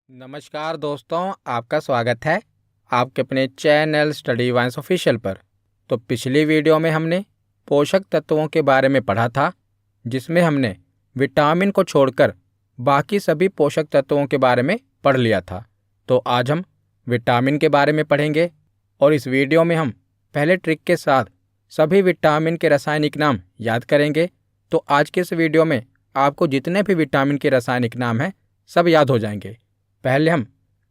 नमस्कार दोस्तों, आपका स्वागत है आपके अपने चैनल स्टडी वाइन्स ऑफिशियल पर। तो पिछली वीडियो में हमने पोषक तत्वों के बारे में पढ़ा था, जिसमें हमने विटामिन को छोड़कर बाकी सभी पोषक तत्वों के बारे में पढ़ लिया था। तो आज हम विटामिन के बारे में पढ़ेंगे और इस वीडियो में हम पहले ट्रिक के साथ सभी विटामिन के रासायनिक नाम याद करेंगे। तो आज के इस वीडियो में आपको जितने भी विटामिन के रासायनिक नाम हैं सब याद हो जाएंगे। पहले हम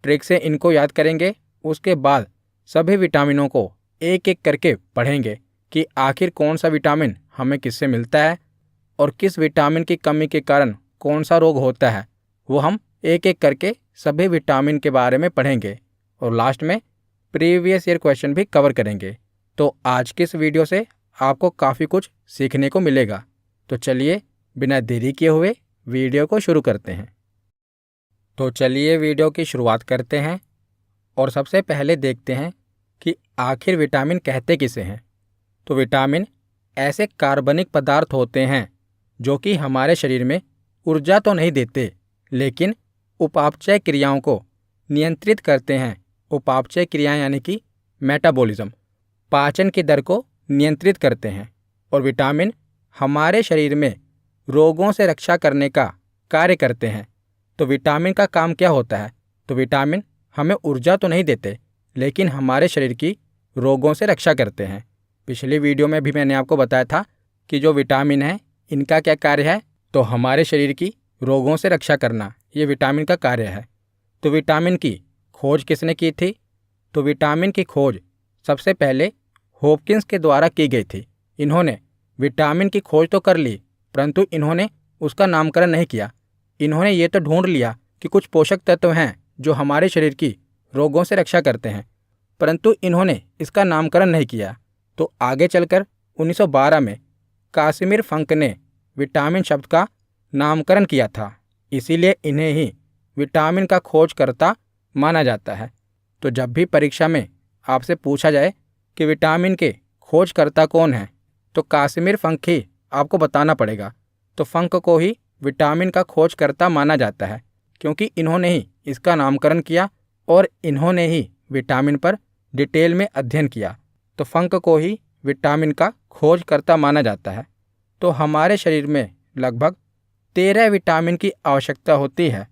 ट्रिक से इनको याद करेंगे, उसके बाद सभी विटामिनों को एक एक करके पढ़ेंगे कि आखिर कौन सा विटामिन हमें किससे मिलता है और किस विटामिन की कमी के कारण कौन सा रोग होता है। वो हम एक एक करके सभी विटामिन के बारे में पढ़ेंगे और लास्ट में प्रीवियस ईयर क्वेश्चन भी कवर करेंगे। तो आज की इस वीडियो से आपको काफ़ी कुछ सीखने को मिलेगा। तो चलिए बिना देरी किए हुए वीडियो को शुरू करते हैं। तो चलिए वीडियो की शुरुआत करते हैं और सबसे पहले देखते हैं कि आखिर विटामिन कहते किसे हैं। तो विटामिन ऐसे कार्बनिक पदार्थ होते हैं जो कि हमारे शरीर में ऊर्जा तो नहीं देते, लेकिन उपापचय क्रियाओं को नियंत्रित करते हैं। उपापचय क्रियाएं यानी कि मेटाबॉलिज्म, पाचन की दर को नियंत्रित करते हैं। और विटामिन हमारे शरीर में रोगों से रक्षा करने का कार्य करते हैं। तो विटामिन का काम क्या होता है? तो विटामिन हमें ऊर्जा तो नहीं देते, लेकिन हमारे शरीर की रोगों से रक्षा करते हैं। पिछली वीडियो में भी मैंने आपको बताया था कि जो विटामिन है इनका क्या कार्य है। तो हमारे शरीर की रोगों से रक्षा करना ये विटामिन का कार्य है। तो विटामिन की खोज किसने की थी? तो विटामिन की खोज सबसे पहले हॉपकिंस के द्वारा की गई थी। इन्होंने विटामिन की खोज तो कर ली, परंतु इन्होंने उसका नामकरण नहीं किया। इन्होंने ये तो ढूंढ लिया कि कुछ पोषक तत्व हैं जो हमारे शरीर की रोगों से रक्षा करते हैं, परंतु इन्होंने इसका नामकरण नहीं किया। तो आगे चलकर 1912 में कासिमिर फंक ने विटामिन शब्द का नामकरण किया था, इसीलिए इन्हें ही विटामिन का खोजकर्ता माना जाता है। तो जब भी परीक्षा में आपसे पूछा जाए कि विटामिन के खोजकर्ता कौन है, तो कासिमिर फंक ही आपको बताना पड़ेगा। तो फंक को ही विटामिन का खोजकर्ता माना जाता है, क्योंकि इन्होंने ही इसका नामकरण किया और इन्होंने ही विटामिन पर डिटेल में अध्ययन किया। तो फंक को ही विटामिन का खोजकर्ता माना जाता है। तो हमारे शरीर में लगभग 13 विटामिन की आवश्यकता होती है।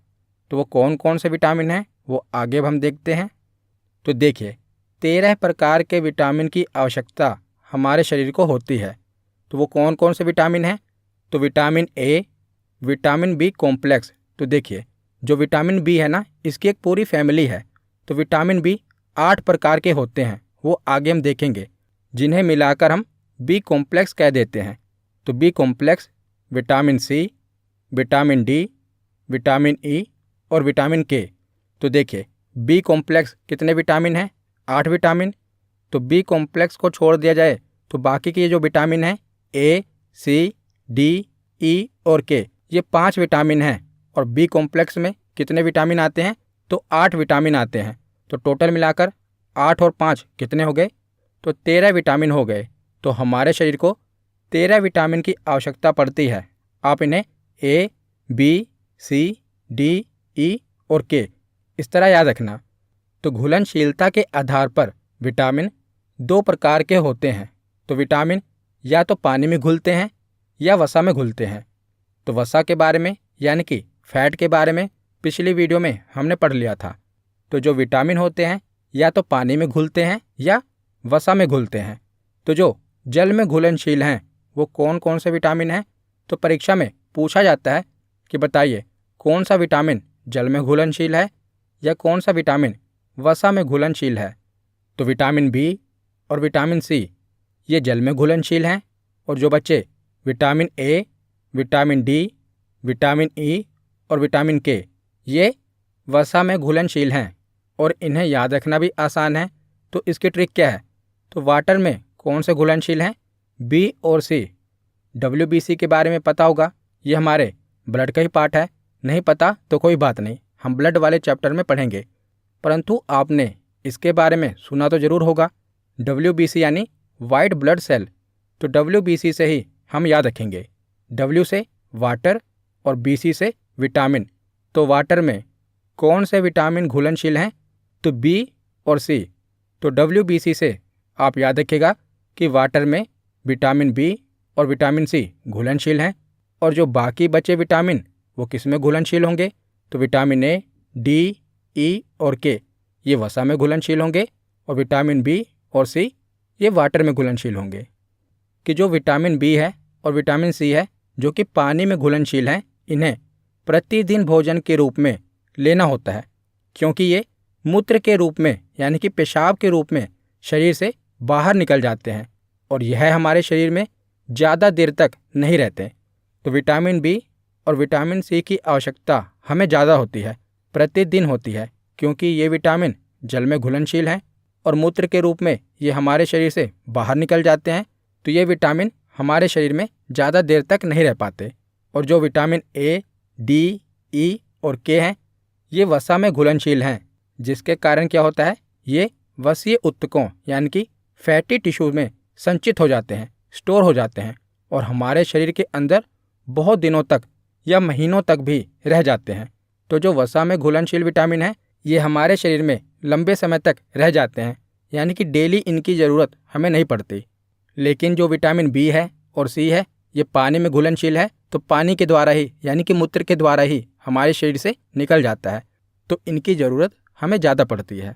तो वो कौन कौन से विटामिन हैं वो आगे हम देखते हैं। तो देखिए, 13 प्रकार के विटामिन की आवश्यकता हमारे शरीर को होती है। तो वो कौन कौन से विटामिन हैं? तो vitamin A, vitamin B complex. तो देखिए, जो विटामिन बी है ना, इसकी एक पूरी फैमिली है। तो विटामिन बी 8 प्रकार के होते हैं, वो आगे हम देखेंगे, जिन्हें मिलाकर हम बी कॉम्प्लेक्स कह देते हैं। तो B complex, vitamin C, vitamin D, vitamin E और विटामिन के। तो देखिए, बी कॉम्प्लेक्स कितने विटामिन हैं? 8 विटामिन। तो बी कॉम्प्लेक्स को छोड़ दिया जाए तो बाकी के ये जो विटामिन हैं ए, सी, डी, ई और के, ये 5 विटामिन हैं। और बी कॉम्प्लेक्स में कितने विटामिन आते हैं? तो 8 विटामिन आते हैं। तो टोटल मिलाकर 8 और 5 कितने हो गए? तो 13 विटामिन हो गए। तो हमारे शरीर को 13 विटामिन की आवश्यकता पड़ती है। आप इन्हें ए, बी, सी, डी, ई और के इस तरह याद रखना। तो घुलनशीलता के आधार पर विटामिन 2 प्रकार के होते हैं। तो विटामिन या तो पानी में घुलते हैं या वसा में घुलते हैं। तो वसा के बारे में यानी कि फैट के बारे में पिछली वीडियो में हमने पढ़ लिया था। तो जो विटामिन होते हैं या तो पानी में घुलते हैं या वसा में घुलते हैं। तो जो जल में घुलनशील हैं वो कौन कौन से विटामिन हैं? तो परीक्षा में पूछा जाता है कि बताइए कौन सा विटामिन जल में घुलनशील है या कौन सा विटामिन वसा में घुलनशील है। तो विटामिन बी और विटामिन सी ये जल में घुलनशील हैं, और जो बच्चे vitamin A, vitamin D, vitamin E और विटामिन के, ये वसा में घुलनशील हैं और इन्हें याद रखना भी आसान है। तो इसकी ट्रिक क्या है? तो वाटर में कौन से घुलनशील हैं? बी और सी। WBC के बारे में पता होगा, ये हमारे ब्लड का ही पार्ट है। नहीं पता तो कोई बात नहीं, हम ब्लड वाले चैप्टर में पढ़ेंगे, परंतु आपने इसके बारे में सुना तो ज़रूर होगा। WBC यानी वाइट ब्लड सेल। तो WBC से ही हम याद रखेंगे। W से वाटर और BC से विटामिन। तो वाटर में कौन से विटामिन घुलनशील हैं? तो बी और सी। तो WBC से आप याद रखिएगा कि वाटर में विटामिन बी और विटामिन सी घुलनशील हैं, और जो बाकी बचे विटामिन वो किस में घुलनशील होंगे? तो विटामिन ए, डी, ई और के ये वसा में घुलनशील होंगे, और विटामिन बी और सी ये वाटर में घुलनशील होंगे। कि जो विटामिन बी है और विटामिन सी है जो कि पानी में घुलनशील हैं, इन्हें प्रतिदिन भोजन के रूप में लेना होता है, क्योंकि ये मूत्र के रूप में यानी कि पेशाब के रूप में शरीर से बाहर निकल जाते हैं, और यह हमारे शरीर में ज़्यादा देर तक नहीं रहते। तो विटामिन बी और विटामिन सी की आवश्यकता हमें ज़्यादा होती है, प्रतिदिन होती है, क्योंकि ये विटामिन जल में घुलनशील हैं और मूत्र के रूप में ये हमारे शरीर से बाहर निकल जाते हैं। तो ये विटामिन हमारे शरीर में ज़्यादा देर तक नहीं रह पाते। और जो विटामिन ए, डी, ई और के हैं ये वसा में घुलनशील हैं, जिसके कारण क्या होता है? ये वसीय ऊतकों यानी कि फैटी टिश्यू में संचित हो जाते हैं, स्टोर हो जाते हैं, और हमारे शरीर के अंदर बहुत दिनों तक या महीनों तक भी रह जाते हैं। तो जो वसा में घुलनशील विटामिन है ये हमारे शरीर में लंबे समय तक रह जाते हैं, यानी कि डेली इनकी ज़रूरत हमें नहीं पड़ती। लेकिन जो विटामिन बी है और सी है ये पानी में घुलनशील है, तो पानी के द्वारा ही यानी कि मूत्र के द्वारा ही हमारे शरीर से निकल जाता है, तो इनकी ज़रूरत हमें ज़्यादा पड़ती है।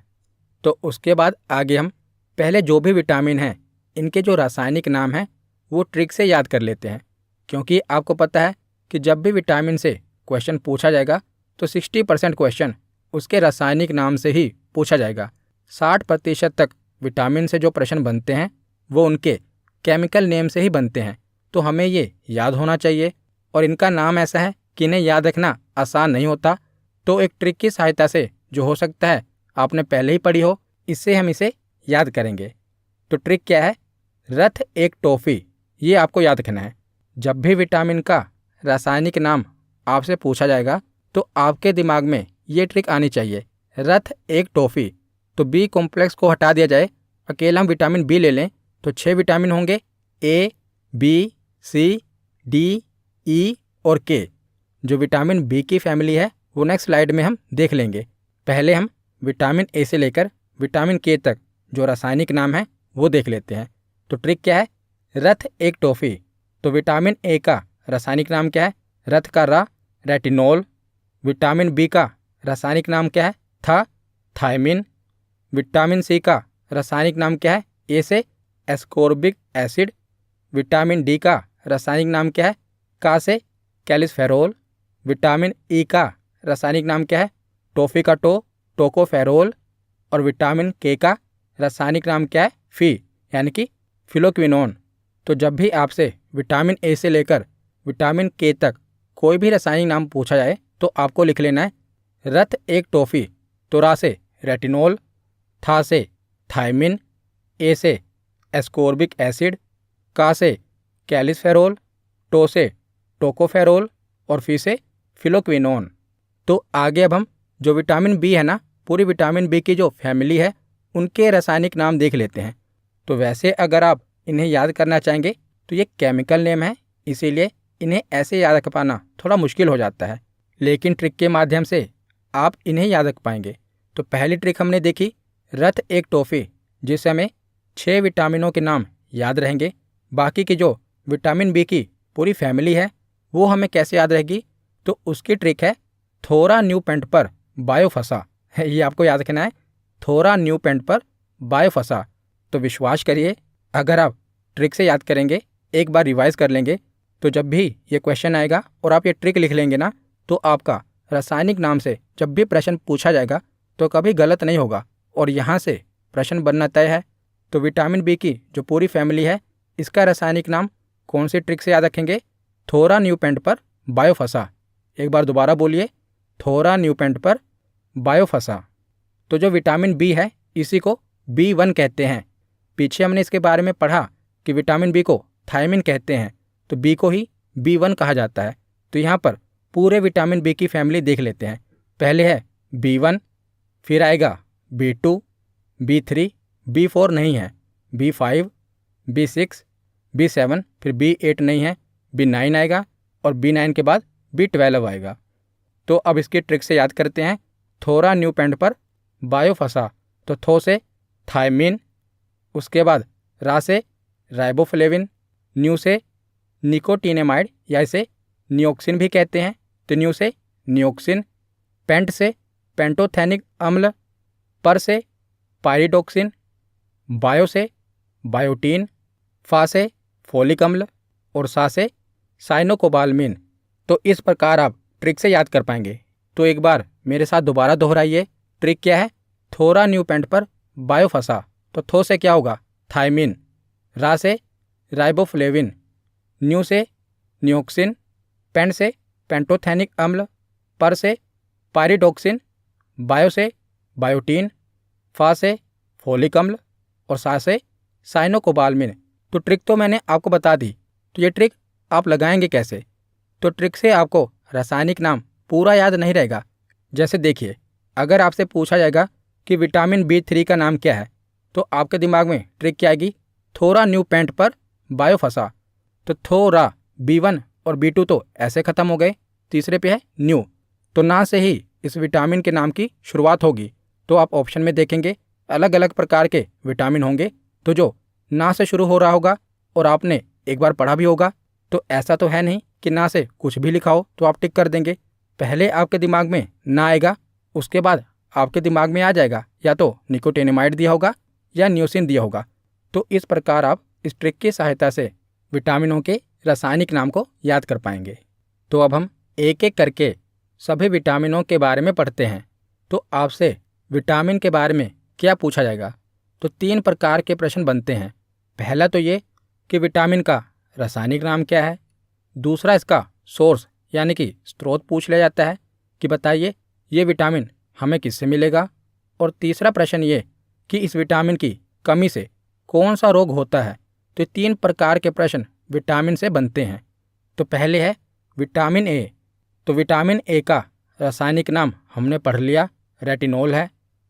तो उसके बाद आगे हम पहले जो भी विटामिन हैं इनके जो रासायनिक नाम हैं वो ट्रिक से याद कर लेते हैं, क्योंकि आपको पता है कि जब भी विटामिन से क्वेश्चन पूछा जाएगा तो 60% क्वेश्चन उसके रासायनिक नाम से ही पूछा जाएगा। 60% तक विटामिन से जो प्रश्न बनते हैं वो उनके केमिकल नेम से ही बनते हैं। तो हमें ये याद होना चाहिए, और इनका नाम ऐसा है कि इन्हें याद रखना आसान नहीं होता। तो एक ट्रिक की सहायता से जो हो सकता है आपने पहले ही पढ़ी हो, इससे हम इसे याद करेंगे। तो ट्रिक क्या है? रथ एक टॉफ़ी, ये आपको याद रखना है। जब भी विटामिन का रासायनिक नाम आपसे पूछा जाएगा तो आपके दिमाग में ये ट्रिक आनी चाहिए, रथ एक टॉफ़ी। तो बी कॉम्प्लेक्स को हटा दिया जाए, अकेला हम विटामिन बी ले लें तो 6 विटामिन होंगे, ए, बी, सी, डी, ई और के। जो विटामिन बी की फैमिली है वो नेक्स्ट स्लाइड में हम देख लेंगे। पहले हम विटामिन ए से लेकर विटामिन के तक जो रासायनिक नाम है वो देख लेते हैं। तो ट्रिक क्या है? रथ एक टॉफ़ी। तो विटामिन ए का रासायनिक नाम क्या है? रथ का रा, रेटिनॉल। विटामिन बी का रासायनिक नाम क्या है? थायमिन। विटामिन सी का रासायनिक नाम क्या है? ए से एस्कोर्बिक एसिड। विटामिन डी का रासायनिक नाम क्या है? का से कैल्सिफेरॉल। विटामिन ई का रासायनिक नाम क्या है? टॉफ़ी का टोकोफेरॉल। और विटामिन के का रासायनिक नाम क्या है? फी यानी कि फिलोक्विनोन। तो जब भी आपसे विटामिन ए से लेकर विटामिन के तक कोई भी रासायनिक नाम पूछा जाए तो आपको लिख लेना है रथ एक टॉफ़ी। तो रा से रेटिनॉल, था से थायमिन, ए से एस्कोर्बिक एसिड, का से कैल्सिफेरॉल, टो से टोकोफेरॉल और फी से फिलोक्विनोन। तो आगे अब हम जो विटामिन बी है ना, पूरी विटामिन बी की जो फैमिली है उनके रासायनिक नाम देख लेते हैं। तो वैसे अगर आप इन्हें याद करना चाहेंगे तो ये केमिकल नेम है, इसीलिए इन्हें ऐसे याद रख पाना थोड़ा मुश्किल हो जाता है, लेकिन ट्रिक के माध्यम से आप इन्हें याद रख पाएंगे। तो पहली ट्रिक हमने देखी रथ एक टॉफ़ी, जिससे हमें 6 विटामिनों के नाम याद रहेंगे। बाकी की जो विटामिन बी की पूरी फैमिली है वो हमें कैसे याद रहेगी? तो उसकी ट्रिक है थोरा न्यू पेंट पर बायोफसा। ये आपको याद रखना है, थोरा न्यू पेंट पर बायोफसा। तो विश्वास करिए अगर आप ट्रिक से याद करेंगे, एक बार रिवाइज कर लेंगे, तो जब भी ये क्वेश्चन आएगा और आप ये ट्रिक लिख लेंगे ना, तो आपका रासायनिक नाम से जब भी प्रश्न पूछा जाएगा तो कभी गलत नहीं होगा और यहाँ से प्रश्न बनना तय है। तो विटामिन बी की जो पूरी फैमिली है इसका रासायनिक नाम कौन सी ट्रिक से याद रखेंगे? थोरा न्यू पेंट पर बायोफसा। एक बार दोबारा बोलिए, थोरा न्यू पेंट पर बायोफसा। तो जो विटामिन बी है इसी को B1 कहते हैं। पीछे हमने इसके बारे में पढ़ा कि विटामिन बी को थायमिन कहते हैं, तो बी को ही B1 कहा जाता है। तो यहाँ पर पूरे विटामिन बी की फैमिली देख लेते हैं। पहले है B1, फिर आएगा B2, B3, B4 नहीं है, B5, B6, B7, फिर B8 नहीं है, B9 आएगा और B9 के बाद B12 आएगा। तो अब इसकी ट्रिक से याद करते हैं। थोरा न्यू पेंट पर बायो फंसा, तो थो से थायमीन, उसके बाद रा से राइबोफ्लेविन, न्यू से निकोटीनेमाइड या इसे नियोक्सिन भी कहते हैं, तो न्यू से नियोक्सिन, पेंट से पेंटोथेनिक अम्ल, पर से पायरिडोक्सिन, बायो से बायोटीन, फा से फोलिक अम्ल और सा से साइनोकोबाल्मिन। तो इस प्रकार आप ट्रिक से याद कर पाएंगे। तो एक बार मेरे साथ दोबारा दोहराइए। ट्रिक क्या है? थोरा न्यू पेंट पर बायो फंसा, तो थो से क्या होगा? थायमीन, रा से राइबोफ्लेविन, न्यू से नियोक्सिन, पेंट से पेंटोथेनिक अम्ल, पर से पायरिडोक्सिन, बायो से बायोटीन, फा से फोलिक अम्ल और सा से साइनोकोबाल्मिन। तो ट्रिक तो मैंने आपको बता दी। तो ये ट्रिक आप लगाएंगे कैसे? तो ट्रिक से आपको रासायनिक नाम पूरा याद नहीं रहेगा। जैसे देखिए, अगर आपसे पूछा जाएगा कि विटामिन B3 का नाम क्या है, तो आपके दिमाग में ट्रिक क्या आएगी? थोरा न्यू पेंट पर बायो फंसा, तो थोरा B1 और B2 तो ऐसे खत्म हो गए, तीसरे पे है न्यू, तो ना से ही इस विटामिन के नाम की शुरुआत होगी। तो आप ऑप्शन में देखेंगे अलग अलग प्रकार के विटामिन होंगे, तो जो ना से शुरू हो रहा होगा और आपने एक बार पढ़ा भी होगा, तो ऐसा तो है नहीं कि ना से कुछ भी लिखा हो तो आप टिक कर देंगे। पहले आपके दिमाग में ना आएगा, उसके बाद आपके दिमाग में आ जाएगा या तो निकोटिनेमाइड दिया होगा या न्यूसिन दिया होगा। तो इस प्रकार आप इस ट्रिक की सहायता से विटामिनों के रासायनिक नाम को याद कर पाएंगे। तो अब हम एक एक करके सभी विटामिनों के बारे में पढ़ते हैं। तो आपसे विटामिन के बारे में क्या पूछा जाएगा? तो 3 प्रकार के प्रश्न बनते हैं। पहला तो ये कि विटामिन का रासायनिक नाम क्या है। दूसरा, इसका सोर्स यानी कि स्रोत पूछ लिया जाता है कि बताइए ये विटामिन हमें किससे मिलेगा। और तीसरा प्रश्न ये कि इस विटामिन की कमी से कौन सा रोग होता है। तो 3 प्रकार के प्रश्न विटामिन से बनते हैं। तो पहले है विटामिन ए। तो विटामिन ए का रासायनिक नाम हमने पढ़ लिया, रेटिनॉल है।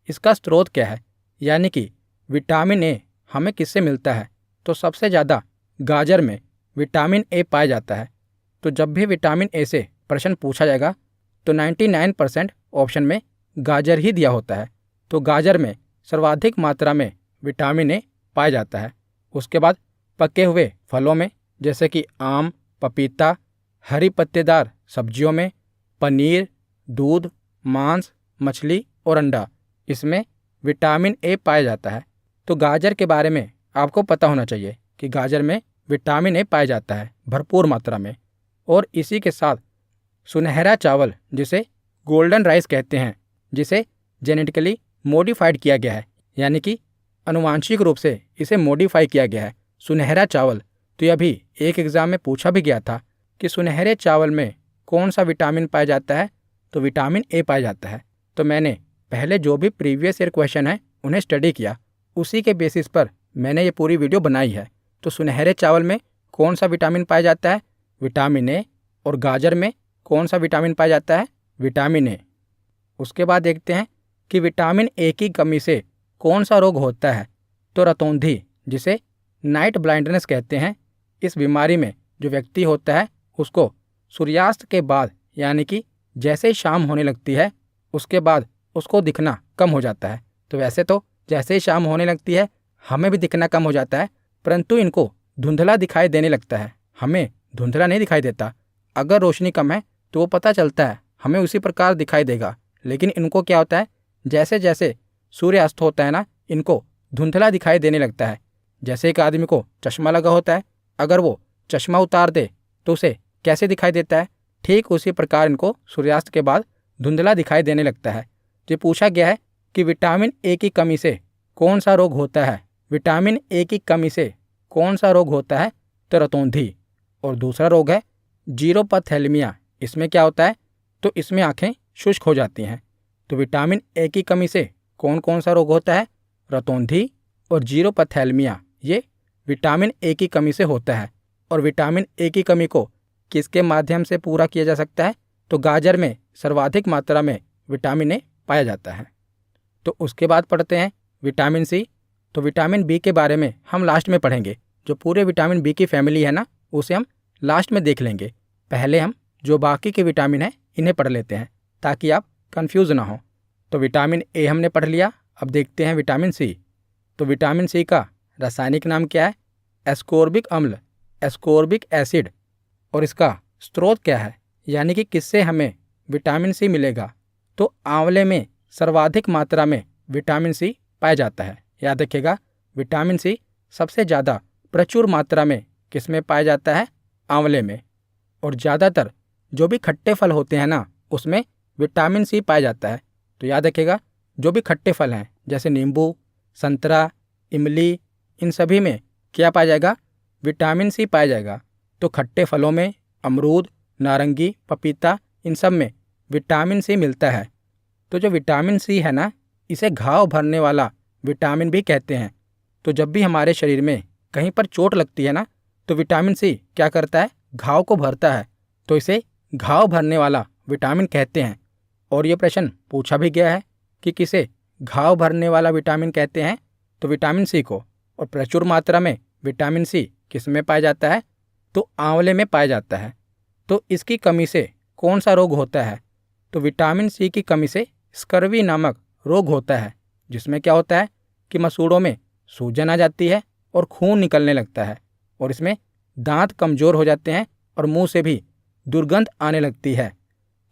इसका स्रोत क्या है, यानी कि विटामिन ए हमें किससे मिलता है? तो सबसे ज़्यादा गाजर में विटामिन ए पाया जाता है। तो जब भी विटामिन ए से प्रश्न पूछा जाएगा तो 99% ऑप्शन में गाजर ही दिया होता है। तो गाजर में सर्वाधिक मात्रा में विटामिन ए पाया जाता है। उसके बाद पके हुए फलों में जैसे कि आम, पपीता, हरी पत्तेदार सब्जियों में, पनीर, दूध, मांस, मछली और अंडा, इसमें विटामिन ए पाया जाता है। तो गाजर के बारे में आपको पता होना चाहिए कि गाजर में विटामिन ए पाया जाता है भरपूर मात्रा में। और इसी के साथ सुनहरा चावल, जिसे गोल्डन राइस कहते हैं, जिसे जेनेटिकली मॉडिफाइड किया गया है, यानी कि आनुवांशिक रूप से इसे मॉडिफाई किया गया है, सुनहरा चावल। तो यह भी एक एग्जाम में पूछा भी गया था कि सुनहरे चावल में कौन सा विटामिन पाया जाता है? तो विटामिन ए पाया जाता है। तो मैंने पहले जो भी प्रीवियस ईयर क्वेश्चन है उन्हें स्टडी किया, उसी के बेसिस पर मैंने ये पूरी वीडियो बनाई है। तो सुनहरे चावल में कौन सा विटामिन पाया जाता है? Vitamin A. और गाजर में कौन सा विटामिन पाया जाता है? Vitamin A. उसके बाद देखते हैं कि विटामिन ए की कमी से कौन सा रोग होता है? तो रतौंधी, जिसे नाइट ब्लाइंडनेस कहते हैं। इस बीमारी में जो व्यक्ति होता है उसको सूर्यास्त के बाद, यानी कि जैसे ही शाम होने लगती है उसके बाद उसको दिखना कम हो जाता है। तो वैसे तो जैसे ही शाम होने लगती है हमें भी दिखना कम हो जाता है, परंतु इनको धुंधला दिखाई देने लगता है। हमें धुंधला नहीं दिखाई देता। अगर रोशनी कम है तो वो पता चलता है, हमें उसी प्रकार दिखाई देगा। लेकिन इनको क्या होता है, जैसे जैसे सूर्य अस्त होता है ना, इनको धुंधला दिखाई देने लगता है। जैसे एक आदमी को चश्मा लगा होता है, अगर वो चश्मा उतार दे तो उसे कैसे दिखाई देता है? ठीक उसी प्रकार इनको सूर्यास्त के बाद धुंधला दिखाई देने लगता है। जो पूछा गया है कि विटामिन ए की कमी से कौन सा रोग होता है? विटामिन ए की कमी से कौन सा रोग होता है? तो रतौंधी। और दूसरा रोग है जीरोपैथेलमिया। इसमें क्या होता है? तो इसमें आंखें शुष्क हो जाती हैं। तो विटामिन ए की कमी से कौन कौन सा रोग होता है? रतौंधी और जीरोपैथेलमिया, ये विटामिन ए की कमी से होता है। और विटामिन ए की कमी को किसके माध्यम से पूरा किया जा सकता है? तो गाजर में सर्वाधिक मात्रा में विटामिन ए पाया जाता है। तो उसके बाद पढ़ते हैं विटामिन सी। तो विटामिन बी के बारे में हम लास्ट में पढ़ेंगे। जो पूरे विटामिन बी की फैमिली है ना, उसे हम लास्ट में देख लेंगे। पहले हम जो बाकी के विटामिन हैं इन्हें पढ़ लेते हैं ताकि आप कंफ्यूज ना हो। तो विटामिन ए हमने पढ़ लिया। अब देखते हैं विटामिन सी। तो विटामिन सी का रासायनिक नाम क्या है? एस्कोर्बिक अम्ल, एस्कोर्बिक एसिड। और इसका स्रोत क्या है, यानी कि किससे हमें विटामिन सी मिलेगा? तो आंवले में सर्वाधिक मात्रा में विटामिन सी पाया जाता है। याद रखिएगा, विटामिन सी सबसे ज़्यादा प्रचुर मात्रा में किस में पाया जाता है? आंवले में। और ज़्यादातर जो भी खट्टे फल होते हैं ना, उसमें विटामिन सी पाया जाता है। तो याद रखिएगा, जो भी खट्टे फल हैं जैसे नींबू, संतरा, इमली, इन सभी में क्या पाया जाएगा? विटामिन सी पाया जाएगा। तो खट्टे फलों में अमरूद, नारंगी, पपीता, इन सब में विटामिन सी मिलता है। तो जो विटामिन सी है ना, इसे घाव भरने वाला विटामिन भी कहते हैं। तो जब भी हमारे शरीर में कहीं पर चोट लगती है ना, तो विटामिन सी क्या करता है? घाव को भरता है। तो इसे घाव भरने वाला विटामिन कहते हैं। और ये प्रश्न पूछा भी गया है कि किसे घाव भरने वाला विटामिन कहते हैं? तो विटामिन सी को। और प्रचुर मात्रा में विटामिन सी किस में पाया जाता है? तो आंवले में पाया जाता है। तो इसकी कमी से कौन सा रोग होता है? तो विटामिन सी की कमी से स्कर्वी नामक रोग होता है, जिसमें क्या होता है कि मसूड़ों में सूजन आ जाती है और खून निकलने लगता है। और इसमें दांत कमज़ोर हो जाते हैं और मुंह से भी दुर्गंध आने लगती है।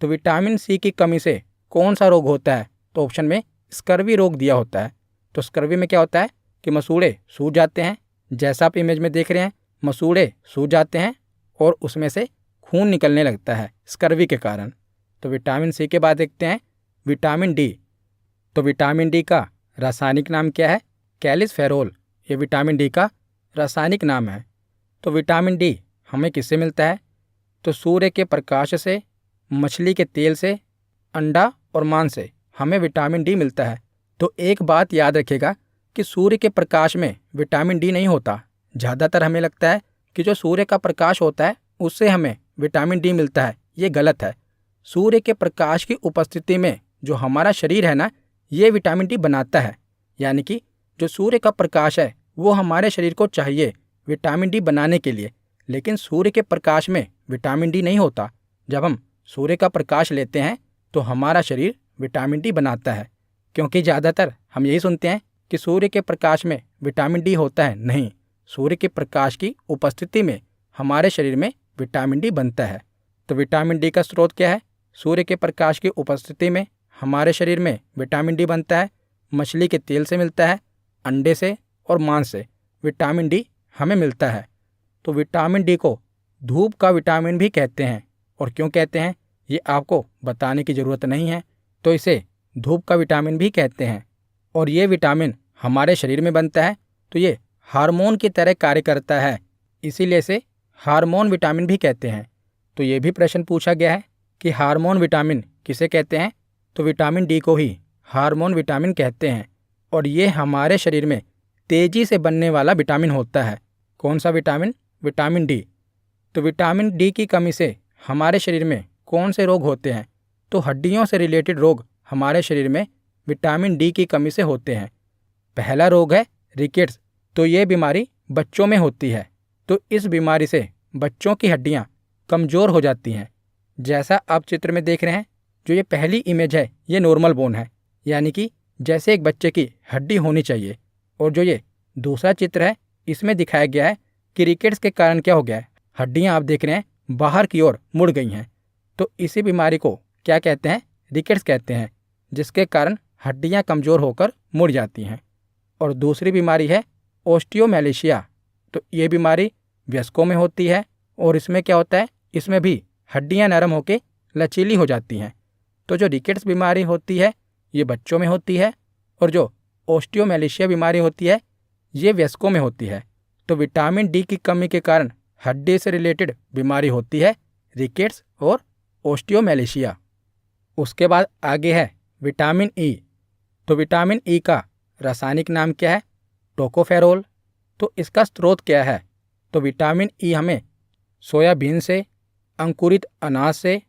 तो विटामिन सी की कमी से कौन सा रोग होता है? तो ऑप्शन में स्कर्वी रोग दिया होता है। तो स्कर्वी में क्या होता है कि मसूड़े सूज जाते हैं, जैसा आप इमेज में देख रहे हैं, मसूड़े सूज जाते हैं और उसमें से खून निकलने लगता है स्कर्वी के कारण। तो विटामिन सी के बाद देखते हैं विटामिन डी। तो विटामिन डी का रासायनिक नाम क्या है? कैल्सिफेरॉल। ये विटामिन डी का रासायनिक नाम है। तो विटामिन डी हमें किससे मिलता है? तो सूर्य के प्रकाश से, मछली के तेल से, अंडा और मांस से हमें विटामिन डी मिलता है। तो एक बात याद रखिएगा कि सूर्य के प्रकाश में विटामिन डी नहीं होता। ज़्यादातर हमें लगता है कि जो सूर्य का प्रकाश होता है उससे हमें विटामिन डी मिलता है। ये गलत है। सूर्य के प्रकाश की उपस्थिति में जो हमारा शरीर है ना, ये विटामिन डी बनाता है। यानी कि जो सूर्य का प्रकाश है वो हमारे शरीर को चाहिए विटामिन डी बनाने के लिए, लेकिन सूर्य के प्रकाश में विटामिन डी नहीं होता। जब हम सूर्य का प्रकाश लेते हैं तो हमारा शरीर विटामिन डी बनाता है। क्योंकि ज़्यादातर हम यही सुनते हैं कि सूर्य के प्रकाश में विटामिन डी होता है। नहीं, सूर्य के प्रकाश की उपस्थिति में हमारे शरीर में विटामिन डी बनता है। तो विटामिन डी का स्रोत क्या है? सूर्य के प्रकाश की उपस्थिति में हमारे शरीर में विटामिन डी बनता है। मछली के तेल से मिलता है, अंडे से और मांस से विटामिन डी हमें मिलता है। तो विटामिन डी को धूप का विटामिन भी कहते हैं। और क्यों कहते हैं ये आपको बताने की ज़रूरत नहीं है। तो इसे धूप का विटामिन भी कहते हैं। और ये विटामिन हमारे शरीर में बनता है तो ये हार्मोन की तरह कार्य करता है, इसीलिए इसे हार्मोन विटामिन भी कहते हैं। तो ये भी प्रश्न पूछा गया है कि हार्मोन विटामिन किसे कहते हैं? तो विटामिन डी को ही हार्मोन विटामिन कहते हैं। और ये हमारे शरीर में तेज़ी से बनने वाला विटामिन होता है। कौन सा विटामिन? Vitamin D. तो विटामिन डी की कमी से हमारे शरीर में कौन से रोग होते हैं? तो हड्डियों से रिलेटेड रोग हमारे शरीर में विटामिन डी की कमी से होते हैं। पहला रोग है रिकेट्स। तो ये बीमारी बच्चों में होती है। तो इस बीमारी से बच्चों की हड्डियां कमज़ोर हो जाती हैं। जैसा आप चित्र में देख रहे हैं, जो ये पहली इमेज है ये नॉर्मल बोन है, यानी कि जैसे एक बच्चे की हड्डी होनी चाहिए। और जो ये दूसरा चित्र है इसमें दिखाया गया है कि रिकेट्स के कारण क्या हो गया है, हड्डियां आप देख रहे हैं बाहर की ओर मुड़ गई हैं। तो इसी बीमारी को क्या कहते हैं? रिकेट्स कहते हैं, जिसके कारण हड्डियां कमज़ोर होकर मुड़ जाती हैं। और दूसरी बीमारी है ओस्टियोमैलेशिया। तो ये बीमारी वयस्कों में होती है और इसमें क्या होता है, इसमें भी हड्डियां नरम होकर लचीली हो जाती हैं। तो जो रिकेट्स बीमारी होती है ये बच्चों में होती है और जो ओस्टियोमैलेशिया बीमारी होती है ये वयस्कों में होती है। तो विटामिन डी की कमी के कारण हड्डी से रिलेटेड बीमारी होती है रिकेट्स और ओस्टियोमैलेशिया। उसके बाद आगे है विटामिन ई। तो विटामिन ई का रासायनिक नाम क्या है? टोकोफेरोल। तो इसका स्रोत क्या है? तो विटामिन ई हमें सोयाबीन से, अंकुरित अनाज से,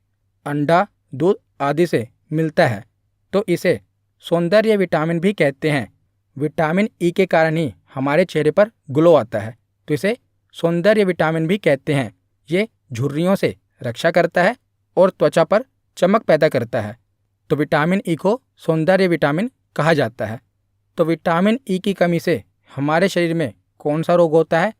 अंडा, दूध आदि से मिलता है। तो इसे सौंदर्य विटामिन भी कहते हैं। विटामिन ई के कारण ही हमारे चेहरे पर ग्लो आता है, तो इसे सौंदर्य विटामिन भी कहते हैं। ये झुर्रियों से रक्षा करता है और त्वचा पर चमक पैदा करता है। तो विटामिन ई को सौंदर्य विटामिन कहा जाता है। तो विटामिन ई की कमी से हमारे शरीर में कौन सा रोग होता है?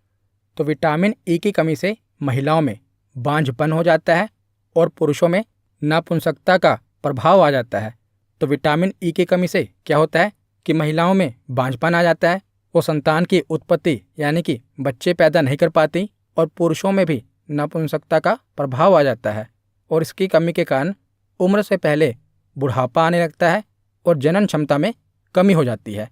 तो विटामिन ई की कमी से महिलाओं में बांझपन हो जाता है और पुरुषों में नपुंसकता का प्रभाव आ जाता है। तो विटामिन ई की कमी से क्या होता है कि महिलाओं में बांझपन आ जाता है, वो संतान की उत्पत्ति यानी कि बच्चे पैदा नहीं कर पाती, और पुरुषों में भी नपुंसकता का प्रभाव आ जाता है। और इसकी कमी के कारण उम्र से पहले बुढ़ापा आने लगता है और जनन क्षमता में कमी हो जाती है।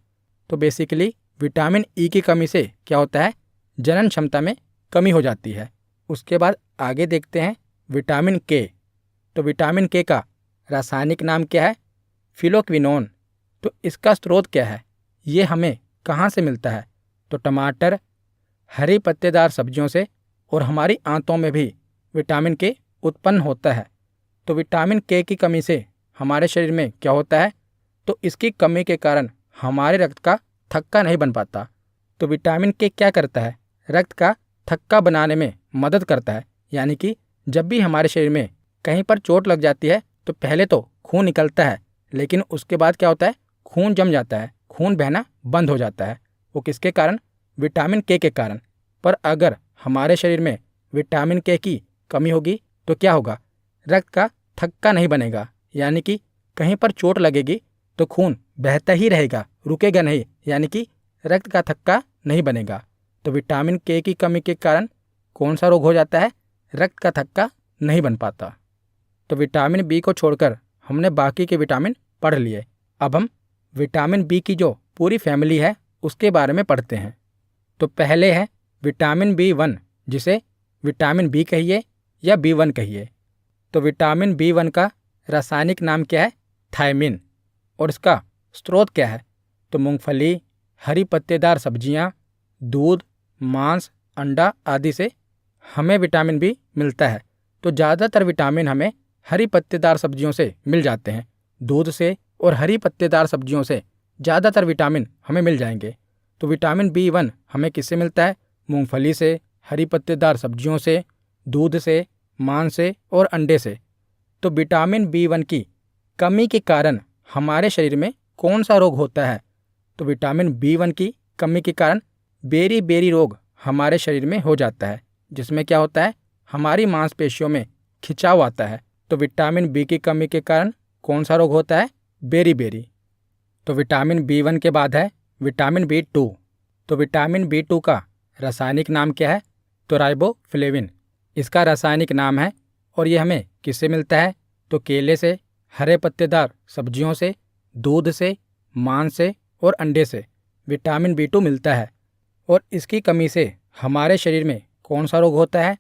तो बेसिकली विटामिन ई की कमी से क्या होता है? जनन क्षमता में कमी हो जाती है। उसके बाद आगे देखते हैं विटामिन के। तो विटामिन के का रासायनिक नाम क्या है? फिलोक्विनोन। तो इसका स्रोत क्या है? ये हमें कहाँ से मिलता है? तो टमाटर, हरी पत्तेदार सब्जियों से, और हमारी आंतों में भी विटामिन के उत्पन्न होता है। तो विटामिन के की कमी से हमारे शरीर में क्या होता है? तो इसकी कमी के कारण हमारे रक्त का थक्का नहीं बन पाता। तो विटामिन के क्या करता है? रक्त का थक्का बनाने में मदद करता है। यानी कि जब भी हमारे शरीर में कहीं पर चोट लग जाती है तो पहले तो खून निकलता है, लेकिन उसके बाद क्या होता है? खून जम जाता है, खून बहना बंद हो जाता है। वो किसके कारण? विटामिन के कारण। पर अगर हमारे शरीर में विटामिन के की कमी होगी तो क्या होगा? रक्त का थक्का नहीं बनेगा, यानी कि कहीं पर चोट लगेगी तो खून बहता ही रहेगा, रुकेगा नहीं, यानी कि रक्त का थक्का नहीं बनेगा। तो विटामिन के की कमी के कारण कौन सा रोग हो जाता है? रक्त का थक्का नहीं बन पाता। तो विटामिन बी को छोड़कर हमने बाकी के विटामिन पढ़ लिए। अब हम विटामिन बी की जो पूरी फैमिली है उसके बारे में पढ़ते हैं। तो पहले है विटामिन B1, जिसे विटामिन बी कहिए या B1 कहिए। तो विटामिन B1 का रासायनिक नाम क्या है? थायमिन। और इसका स्रोत क्या है? तो मूंगफली, हरी पत्तेदार सब्जियां, दूध, मांस, अंडा आदि से हमें विटामिन बी मिलता है। तो ज़्यादातर विटामिन हमें हरी पत्तेदार सब्जियों से मिल जाते हैं। दूध से और हरी पत्तेदार सब्जियों से ज़्यादातर विटामिन हमें मिल जाएंगे। तो विटामिन B1 हमें किससे मिलता है? मूंगफली से, हरी पत्तेदार सब्जियों से, दूध से, मांस से और अंडे से। तो विटामिन B1 की कमी के कारण हमारे शरीर में कौन सा रोग होता है? तो विटामिन B1 की कमी के कारण बेरी रोग हमारे शरीर में हो जाता है, जिसमें क्या होता है? हमारी मांसपेशियों में खिंचाव आता है। तो विटामिन बी की कमी के कारण कौन सा रोग होता है? बेरी। तो विटामिन B1 के बाद है विटामिन B2। तो विटामिन B2 का रासायनिक नाम क्या है? तो राइबोफ्लेविन इसका रासायनिक नाम है। और ये हमें किससे मिलता है? तो केले से, हरे पत्तेदार सब्जियों से, दूध से, मांस से और अंडे से विटामिन B2 मिलता है। और इसकी कमी से हमारे शरीर में कौन सा रोग होता है?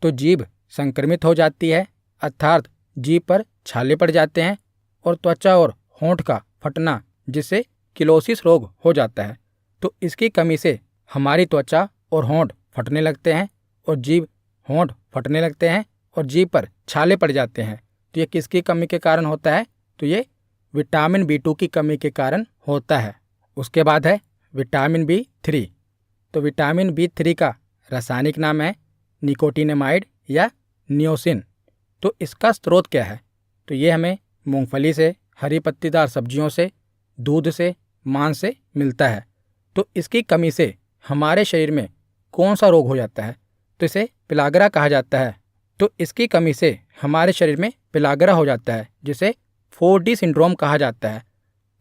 तो जीभ संक्रमित हो जाती है, अर्थात जीभ पर छाले पड़ जाते हैं, और त्वचा और होंठ का फटना, जिससे किलोसिस रोग हो जाता है। तो इसकी कमी से हमारी त्वचा और होंठ फटने लगते हैं, और जीभ होंठ फटने लगते हैं, और जीभ पर छाले पड़ जाते हैं। तो ये किसकी कमी के कारण होता है? तो ये विटामिन B2 की कमी के कारण होता है। उसके बाद है विटामिन B3। तो विटामिन B3 का रासायनिक नाम है निकोटिनेमाइड या नियोसिन। तो इसका स्रोत क्या है? तो ये हमें मूंगफली से, हरी पत्तेदार सब्जियों से, दूध से, मांस से मिलता है। तो इसकी कमी से हमारे शरीर में कौन सा रोग हो जाता है? तो इसे पिलागरा कहा जाता है। तो इसकी कमी से हमारे शरीर में पिलागरा हो जाता है, जिसे 4D सिंड्रोम कहा जाता है।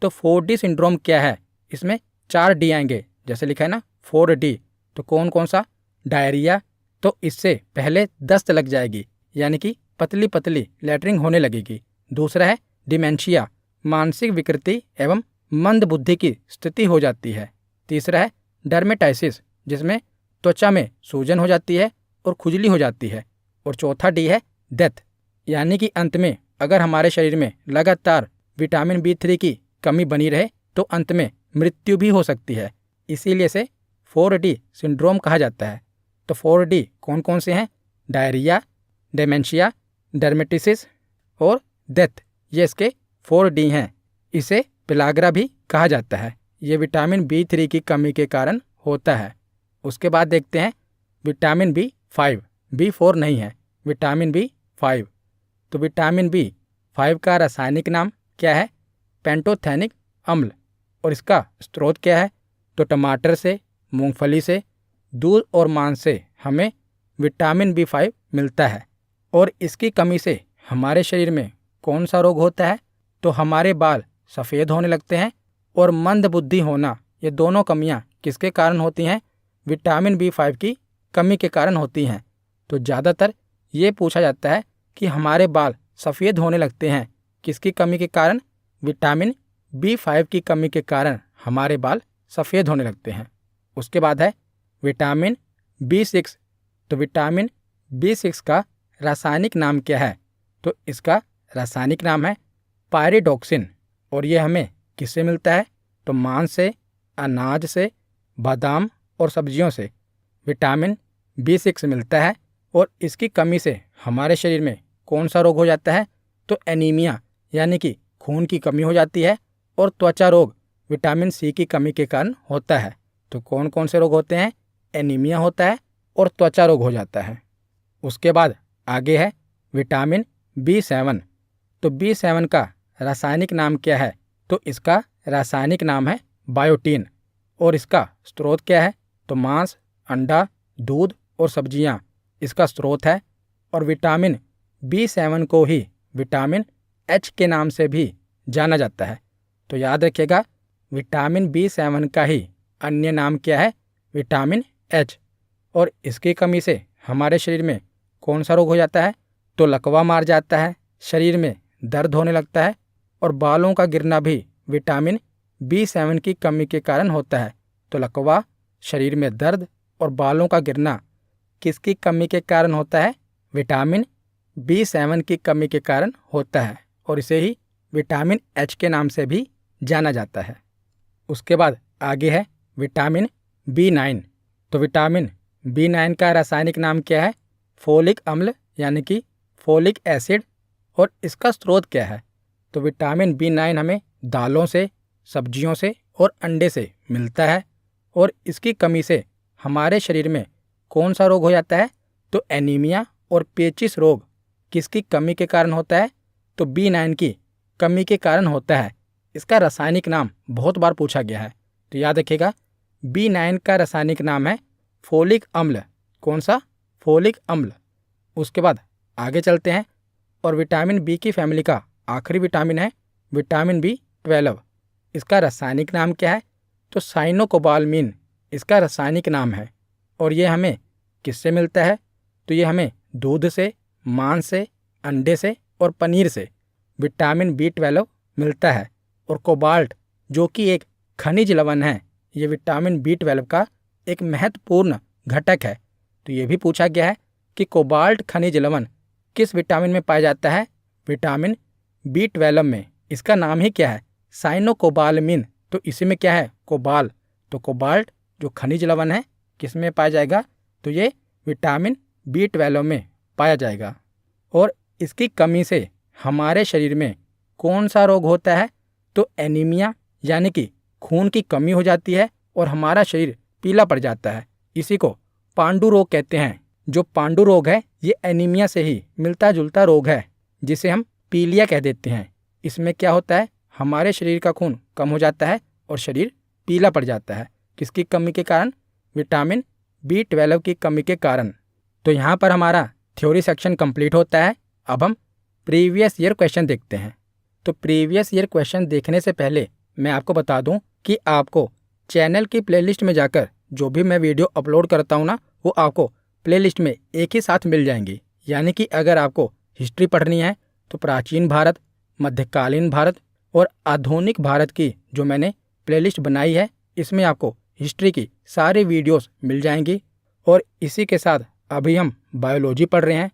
तो 4D सिंड्रोम क्या है? इसमें 4D आएंगे, जैसे लिखा है ना 4D। तो कौन कौन सा? डायरिया, तो इससे पहले दस्त लग जाएगी, यानी कि पतली पतली लैटरिंग होने लगेगी। दूसरा है डिमेंशिया, मानसिक विकृति एवं मंद बुद्धि की स्थिति हो जाती है। तीसरा है डर्मेटाइसिस, जिसमें त्वचा में सूजन हो जाती है और खुजली हो जाती है। और चौथा D है डेथ, यानी कि अंत में अगर हमारे शरीर में लगातार विटामिन B3 की कमी बनी रहे तो अंत में मृत्यु भी हो सकती है। इसीलिए इसे 4D सिंड्रोम कहा जाता है। तो 4D कौन कौन से हैं? डायरिया, डेमेंशिया, डर्मेटिसिस और डेथ, ये इसके 4D हैं। इसे पिलागरा भी कहा जाता है। ये विटामिन B3 की कमी के कारण होता है। उसके बाद देखते हैं विटामिन B5, B4 नहीं है, विटामिन B5। तो विटामिन B5 का रासायनिक नाम क्या है? पेंटोथेनिक अम्ल। और इसका स्रोत क्या है? तो टमाटर से, मूंगफली से, दूध और मांस से हमें विटामिन B5 मिलता है। और इसकी कमी से हमारे शरीर में कौन सा रोग होता है? तो हमारे बाल सफ़ेद होने लगते हैं और मंद बुद्धि होना। ये दोनों कमियां किसके कारण होती हैं? विटामिन B5 की कमी के कारण होती हैं। तो ज़्यादातर ये पूछा जाता है कि हमारे बाल सफ़ेद होने लगते हैं किसकी कमी के कारण? विटामिन B5 की कमी के कारण हमारे बाल सफ़ेद होने लगते हैं। उसके बाद है विटामिन B6। तो विटामिन B6 का रासायनिक नाम क्या है? तो इसका रासायनिक नाम है पायरिडॉक्सिन। और ये हमें किससे मिलता है? तो मांस से, अनाज से, बादाम और सब्जियों से विटामिन B6 मिलता है। और इसकी कमी से हमारे शरीर में कौन सा रोग हो जाता है? तो एनीमिया यानी कि खून की कमी हो जाती है। और त्वचा रोग विटामिन C की कमी के कारण होता है। तो कौन कौन से रोग होते हैं? एनीमिया होता है और त्वचा रोग हो जाता है। उसके बाद आगे है विटामिन B7। तो B7 का रासायनिक नाम क्या है? तो इसका रासायनिक नाम है बायोटीन। और इसका स्रोत क्या है? तो मांस, अंडा, दूध और सब्जियां इसका स्रोत है। और विटामिन B7 को ही विटामिन H के नाम से भी जाना जाता है। तो याद रखिएगा, विटामिन B7 का ही अन्य नाम क्या है? Vitamin H। और इसकी कमी से हमारे शरीर में कौन सा रोग हो जाता है? तो लकवा मार जाता है, शरीर में दर्द होने लगता है और बालों का गिरना भी विटामिन B7 की कमी के कारण होता है। तो लकवा, शरीर में दर्द और बालों का गिरना किसकी कमी के कारण होता है? विटामिन B7 की कमी के कारण होता है। और इसे ही विटामिन H के नाम से भी जाना जाता है। उसके बाद आगे है विटामिन B9। तो विटामिन B9 का रासायनिक नाम क्या है? फोलिक अम्ल यानी कि फोलिक एसिड। और इसका स्रोत क्या है? तो विटामिन B9 हमें दालों से, सब्जियों से और अंडे से मिलता है। और इसकी कमी से हमारे शरीर में कौन सा रोग हो जाता है? तो एनीमिया और पेचिस रोग किसकी कमी के कारण होता है? तो B9 की कमी के कारण होता है। इसका रासायनिक नाम बहुत बार पूछा गया है, तो याद रखिएगा, B9 का रासायनिक नाम है फोलिक अम्ल। कौन सा? फोलिक अम्ल। उसके बाद आगे चलते हैं और विटामिन B की फैमिली का आखिरी विटामिन है विटामिन B12। इसका रासायनिक नाम क्या है? तो साइनोकोबालमिन इसका रासायनिक नाम है। और ये हमें किससे मिलता है? तो ये हमें दूध से, मांस से, अंडे से और पनीर से विटामिन B12 मिलता है। और कोबाल्ट जो कि एक खनिज लवण है, ये विटामिन B12 का एक महत्वपूर्ण घटक है। तो ये भी पूछा गया है कि कोबाल्ट खनिज लवण किस विटामिन में पाया जाता है? विटामिन B12 में। इसका नाम ही क्या है? साइनोकोबालमिन। तो इसी में क्या है? कोबाल। तो कोबाल्ट जो खनिज लवण है किस में पाया जाएगा? तो ये विटामिन B12 में पाया जाएगा। और इसकी कमी से हमारे शरीर में कौन सा रोग होता है? तो एनीमिया यानी कि खून की कमी हो जाती है और हमारा शरीर पीला पड़ जाता है। इसी को पांडु रोग कहते हैं। जो पांडु रोग है ये एनीमिया से ही मिलता जुलता रोग है, जिसे हम पीलिया कह देते हैं। इसमें क्या होता है? हमारे शरीर का खून कम हो जाता है और शरीर पीला पड़ जाता है। किसकी कमी के कारण? विटामिन B12 की कमी के कारण। तो यहाँ पर हमारा थ्योरी सेक्शन कंप्लीट होता है। अब हम प्रीवियस ईयर क्वेश्चन देखते हैं। तो प्रीवियस ईयर क्वेश्चन देखने से पहले मैं आपको बता दूं कि आपको चैनल की प्लेलिस्ट में जाकर जो भी मैं वीडियो अपलोड करता हूं ना, वो आपको प्लेलिस्ट में एक ही साथ मिल जाएंगी। यानी कि अगर आपको हिस्ट्री पढ़नी है तो प्राचीन भारत, मध्यकालीन भारत और आधुनिक भारत की जो मैंने प्लेलिस्ट बनाई है, इसमें आपको हिस्ट्री की सारी वीडियोस मिल जाएंगी। और इसी के साथ अभी हम बायोलॉजी पढ़ रहे हैं,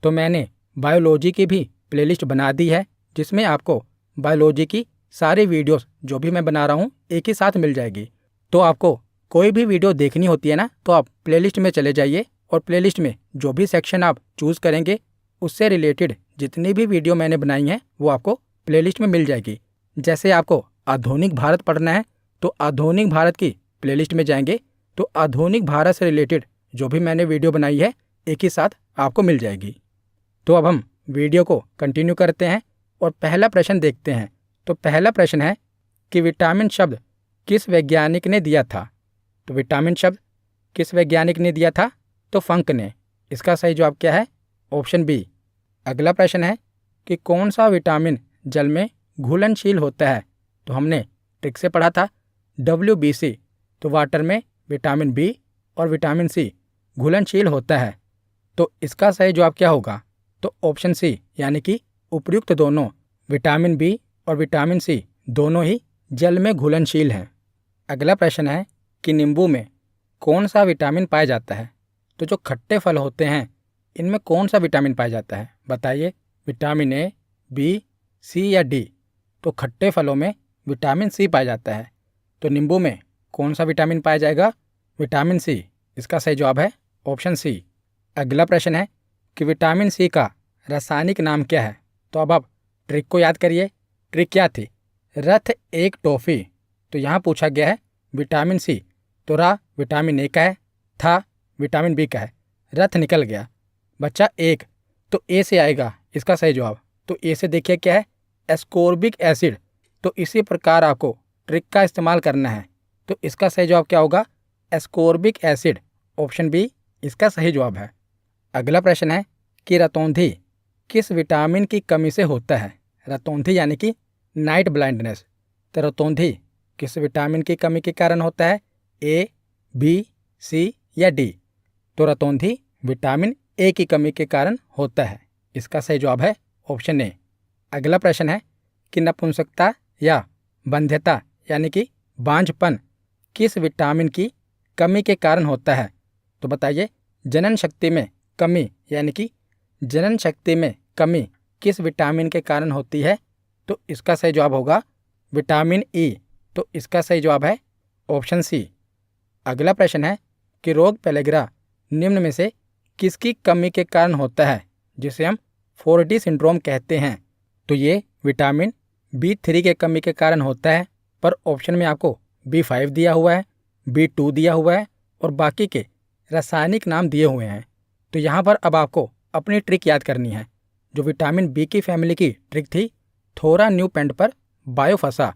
तो मैंने बायोलॉजी की भी प्लेलिस्ट बना दी है, जिसमें आपको बायोलॉजी की सारी वीडियोस जो भी मैं बना रहा हूँ एक ही साथ मिल जाएगी। तो आपको कोई भी वीडियो देखनी होती है ना, तो आप प्लेलिस्ट में चले जाइए और प्लेलिस्ट में जो भी सेक्शन आप चूज़ करेंगे उससे रिलेटेड जितनी भी वीडियो मैंने बनाई हैं वो आपको प्लेलिस्ट में मिल जाएगी। जैसे आपको आधुनिक भारत पढ़ना है तो आधुनिक भारत की प्लेलिस्ट में जाएंगे तो आधुनिक भारत से रिलेटेड जो भी मैंने वीडियो बनाई है एक ही साथ आपको मिल जाएगी। तो अब हम वीडियो को कंटिन्यू करते हैं और पहला प्रश्न देखते हैं तो पहला प्रश्न है कि विटामिन शब्द किस वैज्ञानिक ने दिया था। तो विटामिन शब्द किस वैज्ञानिक ने दिया था? तो फंक ने। इसका सही जवाब क्या है? Option B. अगला प्रश्न है कि कौन सा विटामिन जल में घुलनशील होता है। तो हमने ट्रिक से पढ़ा था WBC। तो वाटर में विटामिन बी और विटामिन सी घुलनशील होता है। तो इसका सही जवाब क्या होगा? तो ऑप्शन सी, यानी कि उपर्युक्त दोनों विटामिन बी और विटामिन सी दोनों ही जल में घुलनशील हैं। अगला प्रश्न है कि नींबू में कौन सा विटामिन पाया जाता है। तो जो खट्टे फल होते हैं इनमें कौन सा विटामिन पाया जाता है? बताइए, विटामिन ए, बी, सी या डी? तो खट्टे फलों में विटामिन सी पाया जाता है। तो नींबू में कौन सा विटामिन पाया जाएगा? Vitamin C. इसका सही जवाब है ऑप्शन सी। अगला प्रश्न है कि विटामिन सी का रासायनिक नाम क्या है। तो अब आप ट्रिक को याद करिए। ट्रिक क्या थी? रथ एक टॉफ़ी। तो यहाँ पूछा गया है विटामिन सी, तो रा विटामिन ए का है, था विटामिन बी का है, रथ निकल गया, बच्चा एक, तो ए से आएगा इसका सही जवाब। तो ए से देखिए क्या है? Ascorbic acid. तो इसी प्रकार आपको ट्रिक का इस्तेमाल करना है। तो इसका सही जवाब क्या होगा? Ascorbic acid. ऑप्शन बी इसका सही जवाब है। अगला प्रश्न है कि रतौंधी किस विटामिन की कमी से होता है। रतौंधी यानी कि नाइट ब्लाइंडनेस। तो रतौंधी किस विटामिन की कमी के कारण होता है? ए, बी, सी या डी? तो रतौंधी विटामिन ए की कमी के कारण होता है। इसका सही जवाब है ऑप्शन ए। अगला प्रश्न है कि नपुंसकता या बंध्यता यानी कि बांझपन किस विटामिन की कमी के कारण होता है। तो बताइए, जनन शक्ति में कमी यानी कि जनन शक्ति में कमी किस विटामिन के कारण होती है। तो इसका सही जवाब होगा विटामिन ई। तो इसका सही जवाब है ऑप्शन सी। अगला प्रश्न है कि रोग पेलेग्रा निम्न में से किसकी कमी के कारण होता है, जिसे हम 4D सिंड्रोम कहते हैं। तो ये विटामिन B3 के कमी के कारण होता है, पर ऑप्शन में आपको B5 दिया हुआ है, B2 दिया हुआ है और बाकी के रासायनिक नाम दिए हुए हैं। तो यहाँ पर अब आपको अपनी ट्रिक याद करनी है। जो विटामिन बी की फैमिली की ट्रिक थी, थोड़ा न्यू पेंट पर बायोफसा।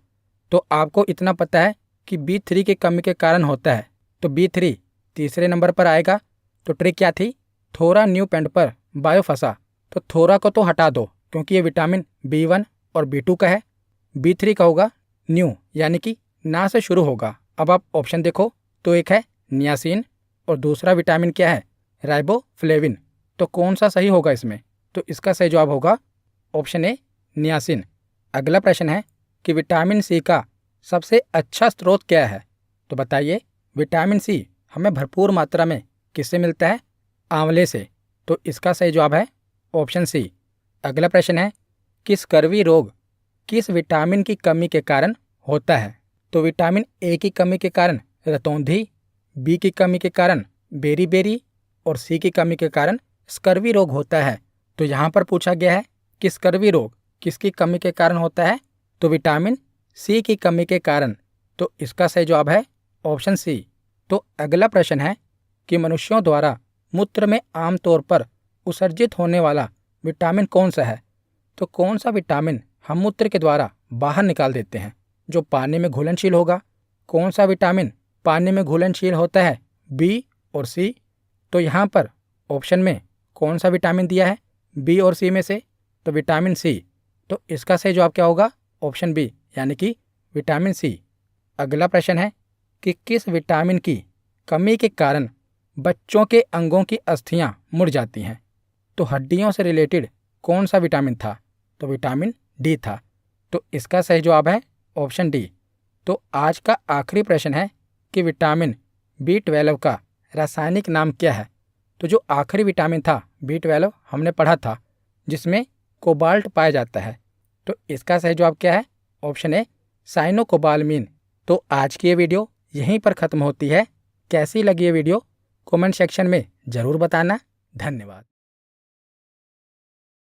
तो आपको इतना पता है कि B3 की कमी के कारण होता है, तो B3 तीसरे नंबर पर आएगा। तो ट्रिक क्या थी? थोड़ा न्यू पेंट पर बायोफसा। तो थोड़ा को तो हटा दो क्योंकि ये विटामिन B1 और B2 का है। B3 का होगा न्यू, यानी कि ना से शुरू होगा। अब आप ऑप्शन देखो, तो एक है नियासिन और दूसरा विटामिन क्या है? राइबोफ्लेविन। तो कौन सा सही होगा इसमें? तो इसका सही जवाब होगा ऑप्शन ए, नियासिन। अगला प्रश्न है कि विटामिन सी का सबसे अच्छा स्रोत क्या है। तो बताइए, विटामिन सी हमें भरपूर मात्रा में किससे मिलता है? आंवले से। तो इसका सही जवाब है ऑप्शन सी। अगला प्रश्न है कि स्कर्वी रोग किस विटामिन की कमी के कारण होता है। तो विटामिन ए की कमी के कारण रतौंधी, बी की कमी के कारण बेरीबेरी और सी की कमी के कारण स्कर्वी रोग होता है। तो यहाँ पर पूछा गया है कि स्कर्वी रोग किसकी कमी के कारण होता है। तो विटामिन सी की कमी के कारण। तो इसका सही जवाब है ऑप्शन सी। तो अगला प्रश्न है कि मनुष्यों द्वारा मूत्र में आमतौर पर उत्सर्जित होने वाला विटामिन कौन सा है। तो कौन सा विटामिन हम मूत्र के द्वारा बाहर निकाल देते हैं जो पानी में घुलनशील होगा। कौन सा विटामिन पानी में घुलनशील होता है? बी और सी। तो यहाँ पर ऑप्शन में कौन सा विटामिन दिया है? बी और सी में से। तो विटामिन सी। तो इसका सही जवाब क्या होगा? ऑप्शन बी, यानी कि विटामिन सी। अगला प्रश्न है कि किस विटामिन की कमी के कारण बच्चों के अंगों की अस्थियां मुड़ जाती हैं। तो हड्डियों से रिलेटेड कौन सा विटामिन था? तो विटामिन डी था। तो इसका सही जवाब है ऑप्शन डी। तो आज का आखिरी प्रश्न है कि विटामिन B12 का रासायनिक नाम क्या है। तो जो आखिरी विटामिन था B12 हमने पढ़ा था, जिसमें कोबाल्ट पाया जाता है। तो इसका सही जवाब क्या है? Option a, cyanocobalamin. तो आज की ये वीडियो यहीं पर ख़त्म होती है। कैसी लगी ये वीडियो कमेंट सेक्शन में ज़रूर बताना। धन्यवाद।